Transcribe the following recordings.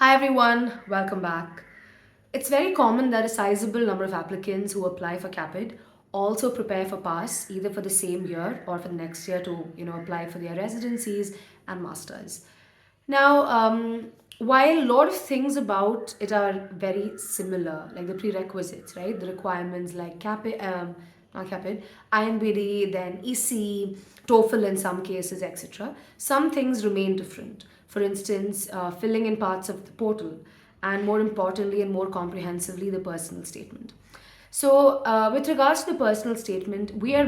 Hi everyone, welcome back. It's very common that a sizable number of applicants who apply for CAPID also prepare for PASS either for the same year or for the next year to apply for their residencies and masters. Now, while a lot of things about it are very similar, like the prerequisites, right? The requirements like CAPID, not CAPID, IMBD, then EC, TOEFL in some cases, etc. Some things remain different. For instance, filling in parts of the portal, and more importantly and more comprehensively, the personal statement. So, with regards to the personal statement, we are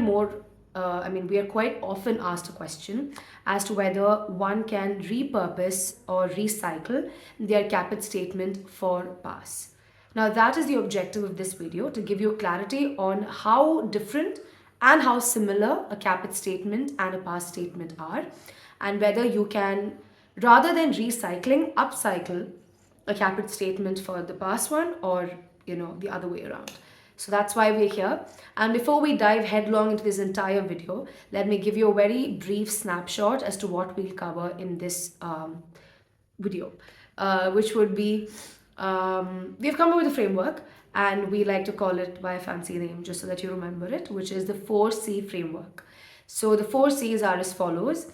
quite often asked a question as to whether one can repurpose or recycle their CAPID statement for PASS. Now, that is the objective of this video, to give you clarity on how different and how similar a CAPID statement and a PASS statement are, and whether you can, rather than recycling, upcycle a CAPID statement for the PASS one, or the other way around. So that's why we're here. And before we dive headlong into this entire video, let me give you a very brief snapshot as to what we'll cover in this video, which would be, we've come up with a framework, and we like to call it by a fancy name just so that you remember it, which is the 4C framework. So the 4C's are as follows.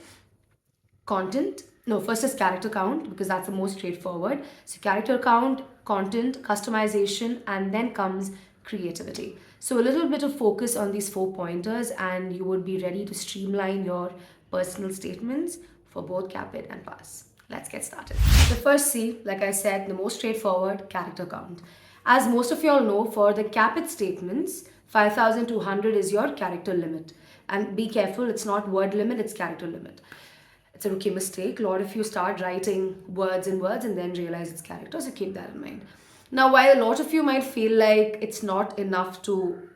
Content, no, first is character count, because that's the most straightforward. So character count, content, customization, and then comes creativity. So a little bit of focus on these 4 pointers and you would be ready to streamline your personal statements for both CAPID and PASS. Let's get started. The first C, like I said, the most straightforward, character count. As most of you all know, for the CAPID statements, 5,200 is your character limit. And be careful, it's not word limit, it's character limit. It's a rookie mistake. A lot of you start writing words and then realize it's character, so keep that in mind. Now, while a lot of you might feel like it's not enough to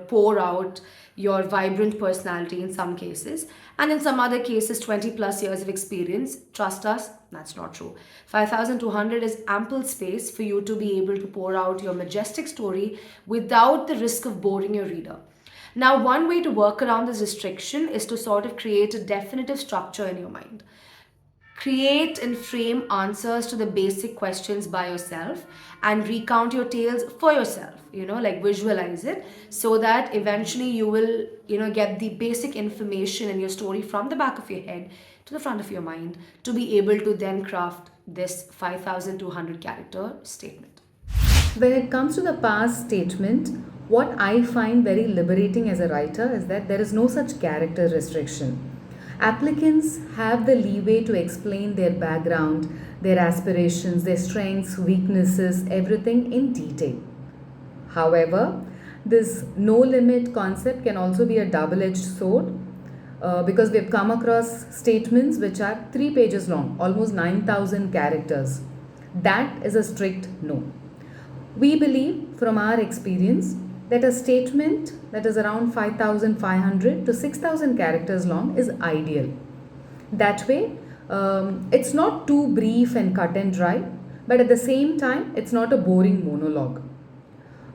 pour out your vibrant personality in some cases, and in some other cases 20 plus years of experience, trust us, that's not true. 5,200 is ample space for you to be able to pour out your majestic story without the risk of boring your reader. Now, one way to work around this restriction is to sort of create a definitive structure in your mind. Create and frame answers to the basic questions by yourself and recount your tales for yourself, like visualize it, so that eventually you will, get the basic information in your story from the back of your head to the front of your mind to be able to then craft this 5,200 character statement. When it comes to the PASS statement, what I find very liberating as a writer is that there is no such character restriction. Applicants have the leeway to explain their background, their aspirations, their strengths, weaknesses, everything in detail. However, this no limit concept can also be a double-edged sword because we've come across statements which are 3 pages long, almost 9,000 characters. That is a strict no. We believe from our experience that a statement that is around 5,500 to 6,000 characters long is ideal. That way, it's not too brief and cut and dry, but at the same time, it's not a boring monologue.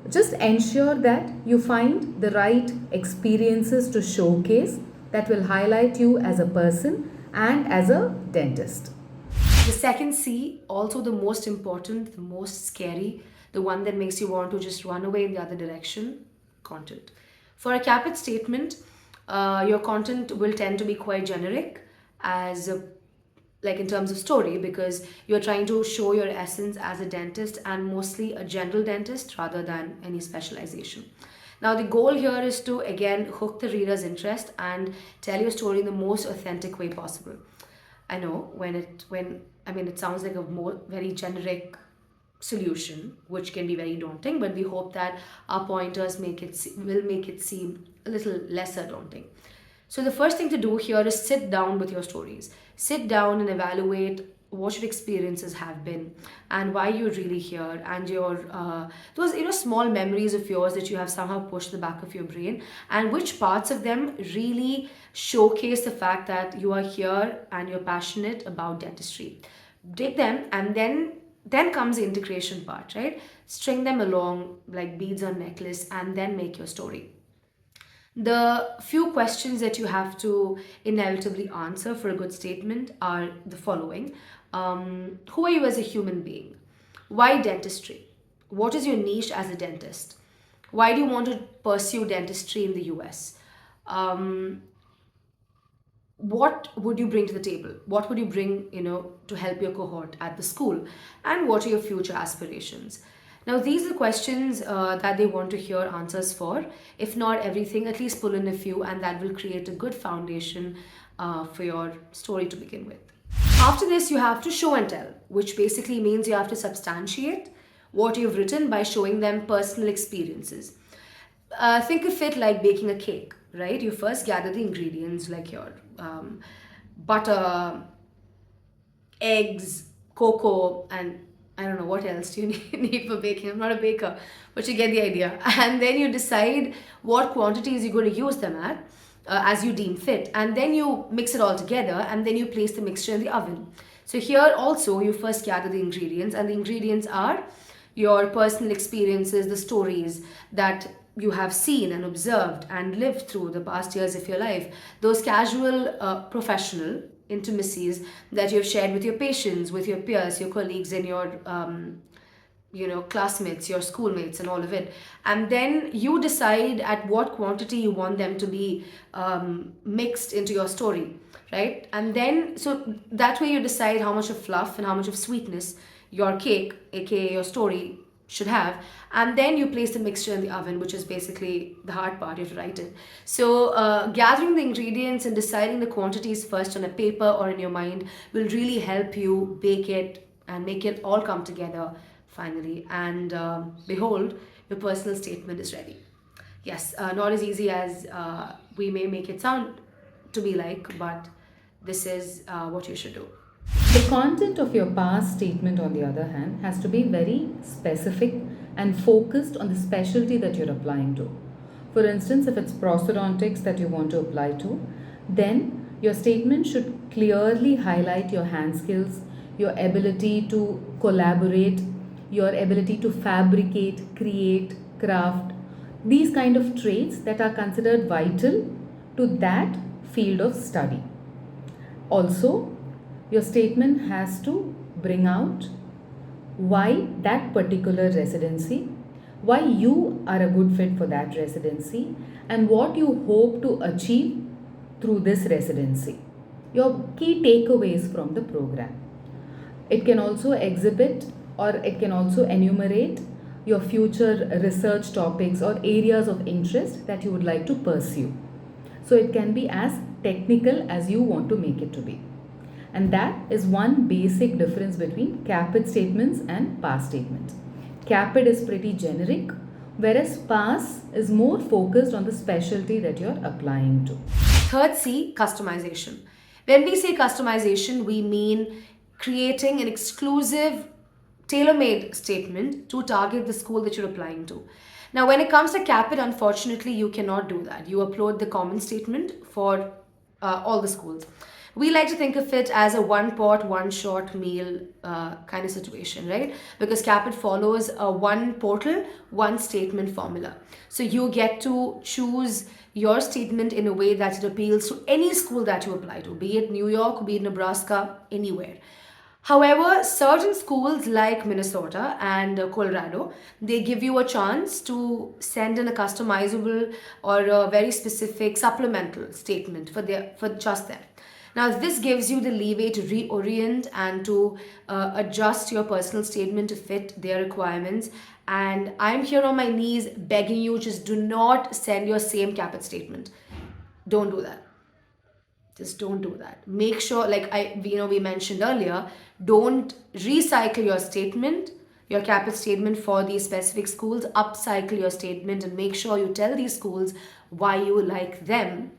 Just ensure that you find the right experiences to showcase that will highlight you as a person and as a dentist. The second C, also the most important, the most scary, the one that makes you want to just run away in the other direction, content. For a CAPID statement, your content will tend to be quite generic like in terms of story, because you're trying to show your essence as a dentist and mostly a general dentist rather than any specialization. Now, the goal here is to again hook the reader's interest and tell your story in the most authentic way possible. I know it sounds like a very generic solution, which can be very daunting, but we hope that our pointers will make it seem a little lesser daunting. So the first thing to do here is sit down with your stories. Sit down and evaluate what your experiences have been and why you're really here, and your those small memories of yours that you have somehow pushed the back of your brain, and which parts of them really showcase the fact that you are here and you're passionate about dentistry. Take them, and then comes the integration part, right? String them along like beads on necklace and then make your story. The few questions that you have to inevitably answer for a good statement are the following. Who are you as a human being? Why dentistry? What is your niche as a dentist? Why do you want to pursue dentistry in the US? Um, what would you bring to the table? What would you bring, to help your cohort at the school? And what are your future aspirations? Now, these are questions that they want to hear answers for. If not everything, at least pull in a few, and that will create a good foundation for your story to begin with. After this, you have to show and tell, which basically means you have to substantiate what you've written by showing them personal experiences. Think of it like baking a cake, right? You first gather the ingredients like your butter, eggs, cocoa, and I don't know what else do you need for baking. I'm not a baker, but you get the idea. And then you decide what quantities you're going to use them at as you deem fit. And then you mix it all together and then you place the mixture in the oven. So here also you first gather the ingredients, and the ingredients are your personal experiences, the stories that you have seen and observed and lived through the past years of your life, those casual professional intimacies that you've shared with your patients, with your peers, your colleagues, and your classmates, your schoolmates, and all of it. And then you decide at what quantity you want them to be mixed into your story, right? And then so that way you decide how much of fluff and how much of sweetness your cake, aka your story, should have. And then you place the mixture in the oven, which is basically the hard part. You have to write it. So gathering the ingredients and deciding the quantities first on a paper or in your mind will really help you bake it and make it all come together finally. And behold, your personal statement is ready. Yes, not as easy as we may make it sound to be like, but this is what you should do. The content of your pass statement, on the other hand, has to be very specific and focused on the specialty that you're applying to. For instance, if it's prosthodontics that you want to apply to, then your statement should clearly highlight your hand skills, your ability to collaborate, your ability to fabricate, create, craft, these kind of traits that are considered vital to that field of study. Also, your statement has to bring out why that particular residency, why you are a good fit for that residency, and what you hope to achieve through this residency. Your key takeaways from the program. It can also exhibit or it can also enumerate your future research topics or areas of interest that you would like to pursue. So it can be as technical as you want to make it to be. And that is one basic difference between CAAPID statements and PASS statements. CAAPID is pretty generic, whereas PASS is more focused on the specialty that you're applying to. Third C, customization. When we say customization, we mean creating an exclusive, tailor-made statement to target the school that you're applying to. Now, when it comes to CAAPID, unfortunately, you cannot do that. You upload the common statement for all the schools. We like to think of it as a one pot, one shot meal kind of situation, right? Because CAAPID follows a one portal, one statement formula. So you get to choose your statement in a way that it appeals to any school that you apply to, be it New York, be it Nebraska, anywhere. However, certain schools like Minnesota and Colorado, they give you a chance to send in a customizable or a very specific supplemental statement for just them. Now, this gives you the leeway to reorient and to adjust your personal statement to fit their requirements. And I'm here on my knees begging you, just do not send your same CAAPID statement. Don't do that. Just don't do that. Make sure, like we mentioned earlier, don't recycle your statement, your CAAPID statement for these specific schools. Upcycle your statement and make sure you tell these schools why you like them,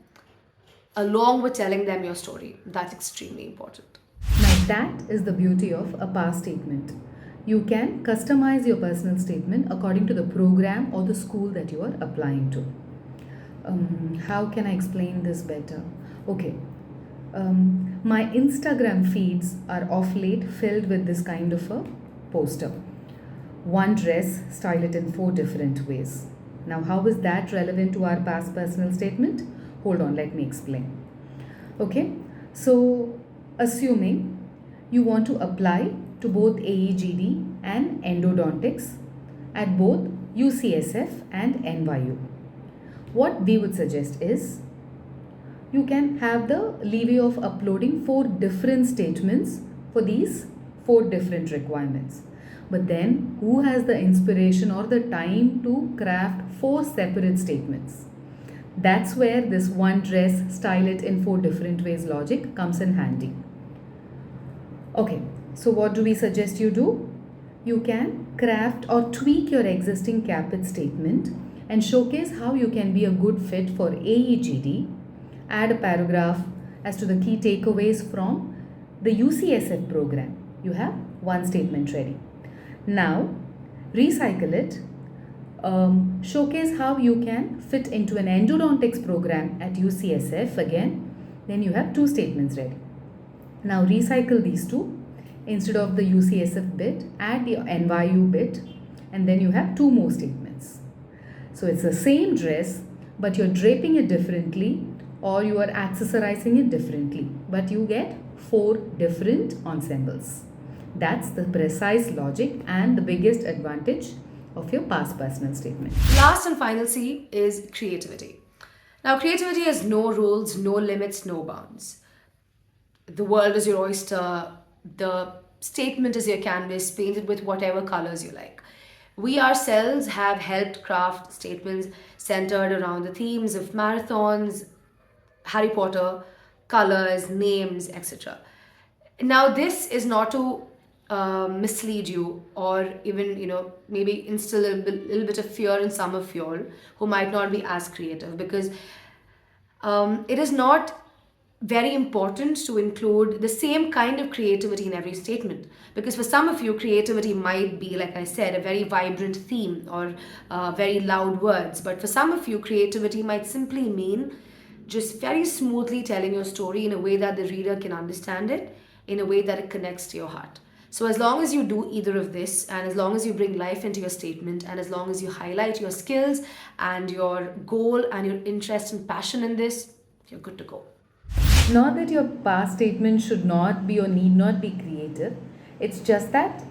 along with telling them your story. That's extremely important. Now, that is the beauty of a PASS statement. You can customize your personal statement according to the program or the school that you are applying to. How can I explain this better? Okay. My Instagram feeds are of late filled with this kind of a poster. One dress, style it in 4 different ways. Now, how is that relevant to our past personal statement? Hold on, let me explain. Okay, so assuming you want to apply to both AEGD and endodontics at both UCSF and NYU. What we would suggest is you can have the leeway of uploading 4 different statements for these 4 different requirements. But then who has the inspiration or the time to craft 4 separate statements? That's where this one dress, style it in 4 different ways logic comes in handy. Okay, so what do we suggest you do? You can craft or tweak your existing CAAPID statement and showcase how you can be a good fit for AEGD. Add a paragraph as to the key takeaways from the UCSF program. You have one statement ready. Now, recycle it. Showcase how you can fit into an endodontics program at UCSF again. Then you have 2 statements ready. Now, recycle these 2. Instead of the UCSF bit, add the NYU bit, and then you have 2 more statements. So, it's the same dress, but you're draping it differently or you are accessorizing it differently, but you get 4 different ensembles. That's the precise logic and the biggest advantage of your PASS personal statement. Last and final C is creativity. Now, creativity has no rules, no limits, no bounds. The world is your oyster. The statement is your canvas, painted with whatever colors you like. We ourselves have helped craft statements centered around the themes of marathons, Harry Potter, colors, names, etc. Now, this is not to mislead you or even, maybe instill a little bit of fear in some of you all who might not be as creative, because it is not very important to include the same kind of creativity in every statement, because for some of you, creativity might be, like I said, a very vibrant theme or very loud words, but for some of you, creativity might simply mean just very smoothly telling your story in a way that the reader can understand it, in a way that it connects to your heart. So as long as you do either of this, and as long as you bring life into your statement, and as long as you highlight your skills and your goal and your interest and passion in this, you're good to go. Not that your PASS statement should not be or need not be creative. It's just that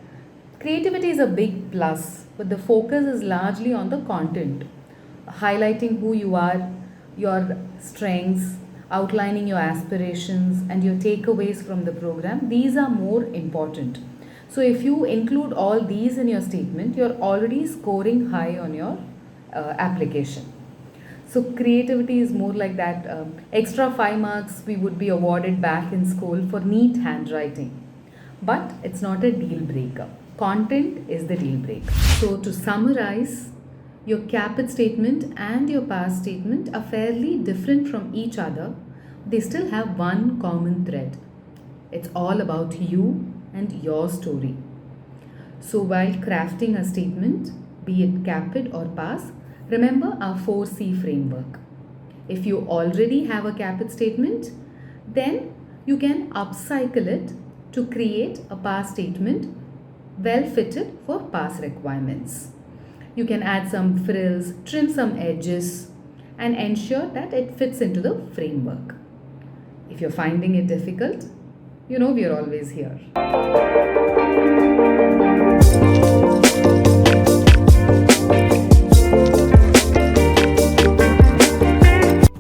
creativity is a big plus, but the focus is largely on the content, highlighting who you are, your strengths, outlining your aspirations and your takeaways from the program. These are more important. So if you include all these in your statement, you're already scoring high on your application. So creativity is more like that extra 5 marks we would be awarded back in school for neat handwriting. But it's not a deal breaker. Content is the deal breaker. So to summarize, your CAAPID statement and your PASS statement are fairly different from each other. They still have one common thread. It's all about you and your story. So while crafting a statement, be it CAAPID or PASS, remember our 4C framework. If you already have a CAAPID statement, then you can upcycle it to create a PASS statement well fitted for PASS requirements. You can add some frills, trim some edges, and ensure that it fits into the framework. If you're finding it difficult, we are always here.